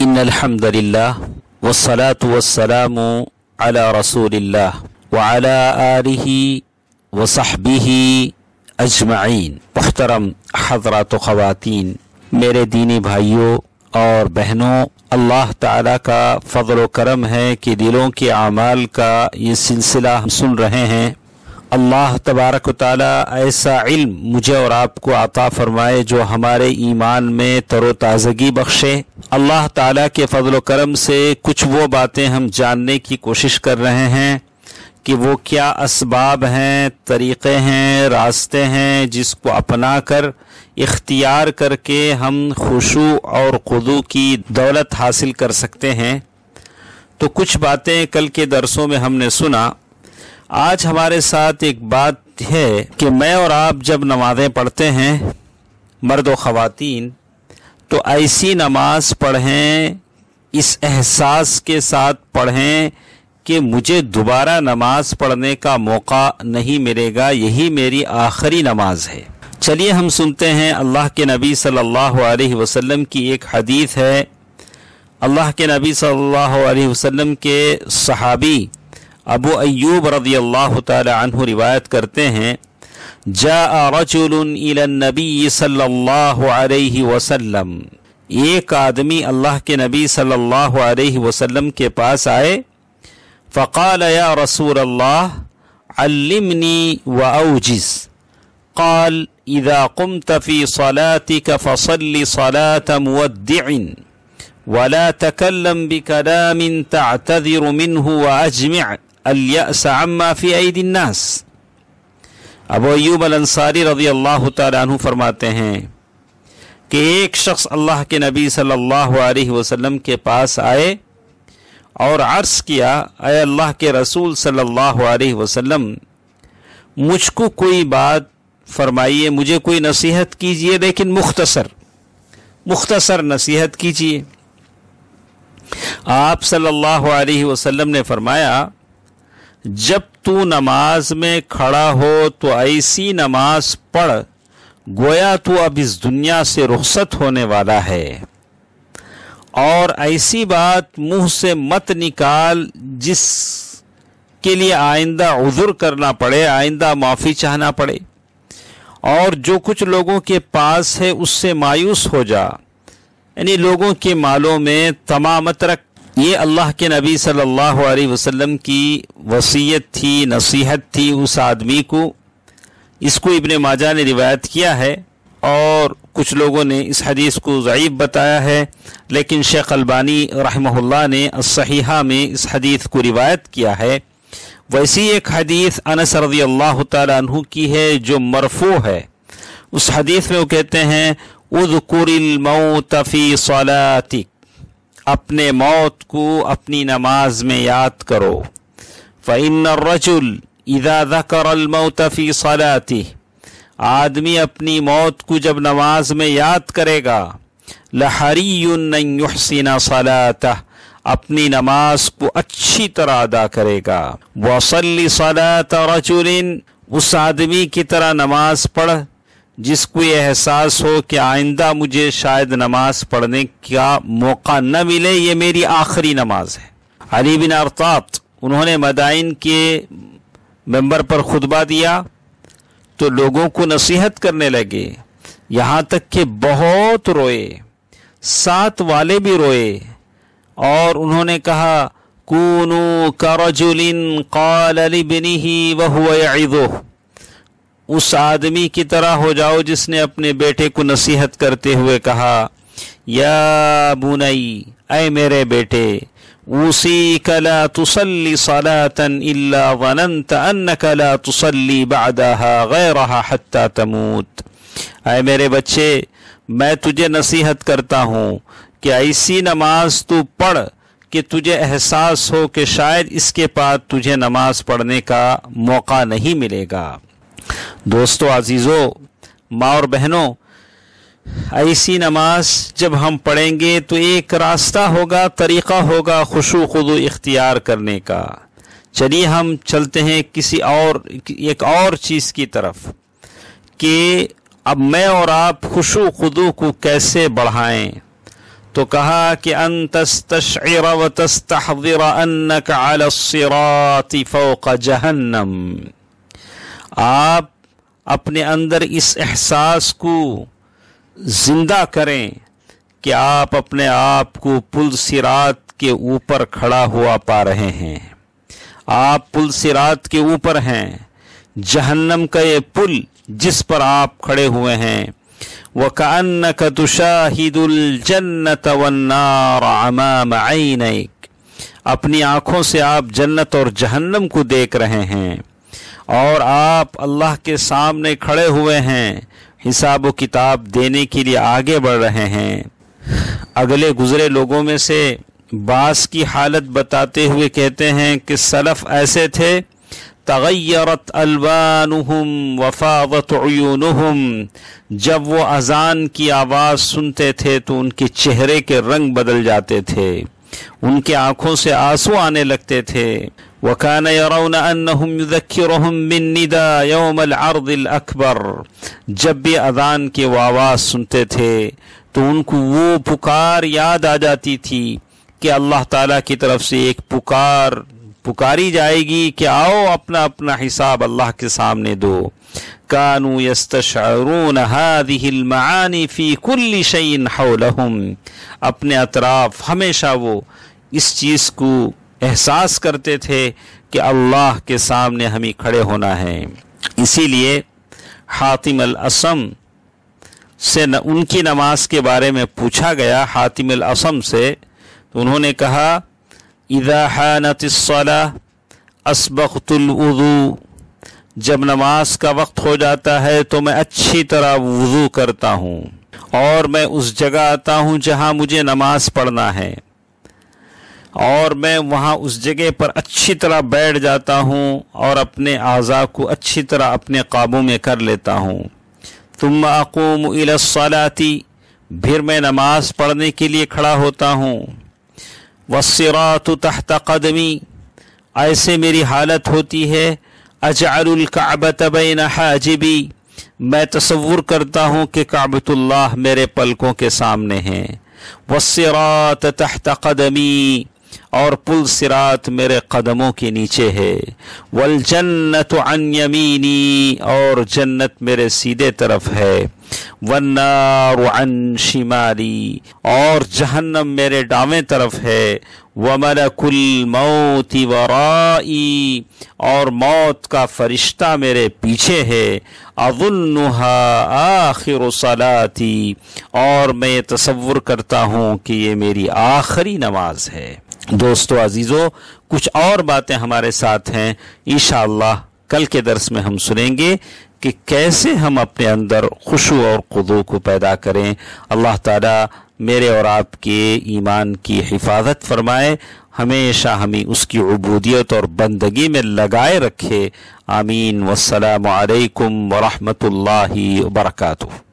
ان الحمد للہ والصلاة والسلام علی رسول اللہ وعلی آلہ وصحبہ اجمعین۔ محترم حضرات و خواتین، میرے دینی بھائیوں اور بہنوں، اللہ تعالیٰ کا فضل و کرم ہے کہ دلوں کے اعمال کا یہ سلسلہ ہم سن رہے ہیں۔ اللہ تبارک و تعالیٰ ایسا علم مجھے اور آپ کو عطا فرمائے جو ہمارے ایمان میں تر و تازگی بخشے۔ اللہ تعالیٰ کے فضل و کرم سے کچھ وہ باتیں ہم جاننے کی کوشش کر رہے ہیں کہ وہ کیا اسباب ہیں، طریقے ہیں، راستے ہیں جس کو اپنا کر اختیار کر کے ہم خشوع اور خضوع کی دولت حاصل کر سکتے ہیں۔ تو کچھ باتیں کل کے درسوں میں ہم نے سنا۔ آج ہمارے ساتھ ایک بات ہے کہ میں اور آپ جب نمازیں پڑھتے ہیں، مرد و خواتین، تو ایسی نماز پڑھیں، اس احساس کے ساتھ پڑھیں کہ مجھے دوبارہ نماز پڑھنے کا موقع نہیں ملے گا، یہی میری آخری نماز ہے۔ چلیے ہم سنتے ہیں اللہ کے نبی صلی اللہ علیہ وسلم کی ایک حدیث ہے۔ اللہ کے نبی صلی اللہ علیہ وسلم کے صحابی ابو ایوب رضی اللہ تعالی عنہ روایت کرتے ہیں، جاء رجل الى النبی صلی اللہ علیہ وسلم، ایک آدمی اللہ کے نبی صلی اللہ علیہ وسلم کے پاس آئے، فقال یا رسول اللہ علمنی واوجز، قال اذا قمت في صلاتك فصل صلاة مودع ولا تكلم بكلام تعتذر منه واجمع اليأس عما في أيدي الناس۔ ابو ایوب الانصاری رضی اللہ تعالی عنہ فرماتے ہیں کہ ایک شخص اللہ کے نبی صلی اللہ علیہ وسلم کے پاس آئے اور عرض کیا، اے اللہ کے رسول صلی اللہ علیہ وسلم، مجھ کو کوئی بات فرمائیے، مجھے کوئی نصیحت کیجیے، لیکن مختصر نصیحت کیجیے۔ آپ صلی اللہ علیہ وسلم نے فرمایا، جب تو نماز میں کھڑا ہو تو ایسی نماز پڑھ گویا تو اب اس دنیا سے رخصت ہونے والا ہے، اور ایسی بات منہ سے مت نکال جس کے لیے آئندہ عذر کرنا پڑے، آئندہ معافی چاہنا پڑے، اور جو کچھ لوگوں کے پاس ہے اس سے مایوس ہو جا، یعنی لوگوں کے مالوں میں طمع مت رکھ۔ یہ اللہ کے نبی صلی اللہ علیہ وسلم کی وصیت تھی، نصیحت تھی اس آدمی کو۔ اس کو ابن ماجہ نے روایت کیا ہے، اور کچھ لوگوں نے اس حدیث کو ضعیف بتایا ہے، لیکن شیخ البانی رحمہ اللہ نے الصحیحہ میں اس حدیث کو روایت کیا ہے۔ ویسی ایک حدیث انس رضی اللہ تعالی عنہ کی ہے جو مرفوع ہے۔ اس حدیث میں وہ کہتے ہیں، اذکر الموت فی صلاتک، اپنے موت کو اپنی نماز میں یاد کرو۔ فإن الرجل اذا ذکر الموت فی صلاتہ، آدمی اپنی موت کو جب نماز میں یاد کرے گا، لحری ان یحسن صلاتہ، اپنی نماز کو اچھی طرح ادا کرے گا۔ وصلی صلاۃ رجل، اس آدمی کی طرح نماز پڑھ جس کو یہ احساس ہو کہ آئندہ مجھے شاید نماز پڑھنے کا موقع نہ ملے، یہ میری آخری نماز ہے۔ علی بن ارطاط، انہوں نے مدائن کے ممبر پر خطبہ دیا تو لوگوں کو نصیحت کرنے لگے، یہاں تک کہ بہت روئے، ساتھ والے بھی روئے، اور انہوں نے کہا، کونوا کرجل قال لابنہ وہو یعظہ، اس آدمی کی طرح ہو جاؤ جس نے اپنے بیٹے کو نصیحت کرتے ہوئے کہا، یا بنی، اے میرے بیٹے، اوصیک لا تصلی صلاة الا ظننت انک لا تصلی بعدها غیرها حتی تموت، اے میرے بچے، میں تجھے نصیحت کرتا ہوں کہ ایسی نماز تو پڑھ کہ تجھے احساس ہو کہ شاید اس کے بعد تجھے نماز پڑھنے کا موقع نہیں ملے گا۔ دوستو عزیزو، ماں اور بہنوں، ایسی نماز جب ہم پڑھیں گے تو ایک راستہ ہوگا، طریقہ ہوگا خشوع خضوع اختیار کرنے کا۔ چلیے ہم چلتے ہیں ایک اور چیز کی طرف کہ اب میں اور آپ خشوع خضوع کو کیسے بڑھائیں۔ تو کہا کہ ان تستشعر وتستحضر انک علی الصراط فوق جہنم، آپ اپنے اندر اس احساس کو زندہ کریں کہ آپ اپنے آپ کو پل صراط کے اوپر کھڑا ہوا پا رہے ہیں، آپ پل صراط کے اوپر ہیں، جہنم کا یہ پل جس پر آپ کھڑے ہوئے ہیں۔ وَكَأَنَّكَ تُشَاهِدُ الْجَنَّةَ وَالنَّارَ أَمَامَ عَيْنَيْكَ، اپنی آنکھوں سے آپ جنت اور جہنم کو دیکھ رہے ہیں، اور آپ اللہ کے سامنے کھڑے ہوئے ہیں، حساب و کتاب دینے کے لیے آگے بڑھ رہے ہیں۔ اگلے گزرے لوگوں میں سے بعض کی حالت بتاتے ہوئے کہتے ہیں کہ سلف ایسے تھے، تغیرت الوانہم وفاضت عیونہم، جب وہ اذان کی آواز سنتے تھے تو ان کے چہرے کے رنگ بدل جاتے تھے، ان کے آنکھوں سے آنسو آنے لگتے تھے۔ وَكَانَ يَرَوْنَ أَنَّهُمْ يُذَكِّرُهُمْ بِالنِّدَاءِ يَوْمَ الْعَرْضِ الْأَكْبَرِ، جب بھی اذان کی وہ آواز سنتے تھے تو ان کو وہ پکار یاد آ جاتی تھی کہ اللہ تعالیٰ کی طرف سے ایک پکاری جائے گی کہ آؤ اپنا اپنا حساب اللہ کے سامنے دو۔ كانوا يستشعرون هذه المعاني في كل شيء حولهم، اپنے اطراف ہمیشہ وہ اس چیز کو احساس کرتے تھے کہ اللہ کے سامنے ہمیں کھڑے ہونا ہے۔ اسی لیے حاتم الاصم سے ان کی نماز کے بارے میں پوچھا گیا، حاتم الاصم سے، تو انہوں نے کہا اذا حانت الصلاة اسبغت الوضوء، جب نماز کا وقت ہو جاتا ہے تو میں اچھی طرح وضو کرتا ہوں اور میں اس جگہ آتا ہوں جہاں مجھے نماز پڑھنا ہے، اور میں وہاں اس جگہ پر اچھی طرح بیٹھ جاتا ہوں اور اپنے اعضاء کو اچھی طرح اپنے قابو میں کر لیتا ہوں۔ ثم اقوم الى الصلاة، پھر میں نماز پڑھنے کے لیے کھڑا ہوتا ہوں۔ والصراط تحت قدمی، ایسے میری حالت ہوتی ہے۔ اجعل الکعبۃ بین حاجبی، میں تصور کرتا ہوں کہ کعبۃ اللہ میرے پلکوں کے سامنے ہے۔ والصراط تحت قدمی، اور پل صراط میرے قدموں کے نیچے ہے۔ والجنت عن یمینی، اور جنت میرے سیدھے طرف ہے۔ والنار عن شمالی، اور جہنم میرے دائیں طرف ہے۔ وملک الموت ورائی، اور موت کا فرشتہ میرے پیچھے ہے۔ اظنها آخر صلاتی، اور میں تصور کرتا ہوں کہ یہ میری آخری نماز ہے۔ دوستو عزیزو، کچھ اور باتیں ہمارے ساتھ ہیں، انشاءاللہ کل کے درس میں ہم سنیں گے کہ کیسے ہم اپنے اندر خشوع اور خضوع کو پیدا کریں۔ اللہ تعالیٰ میرے اور آپ کے ایمان کی حفاظت فرمائے، ہمیشہ ہمیں اس کی عبودیت اور بندگی میں لگائے رکھے۔ آمین۔ والسلام علیکم ورحمۃ اللہ وبرکاتہ۔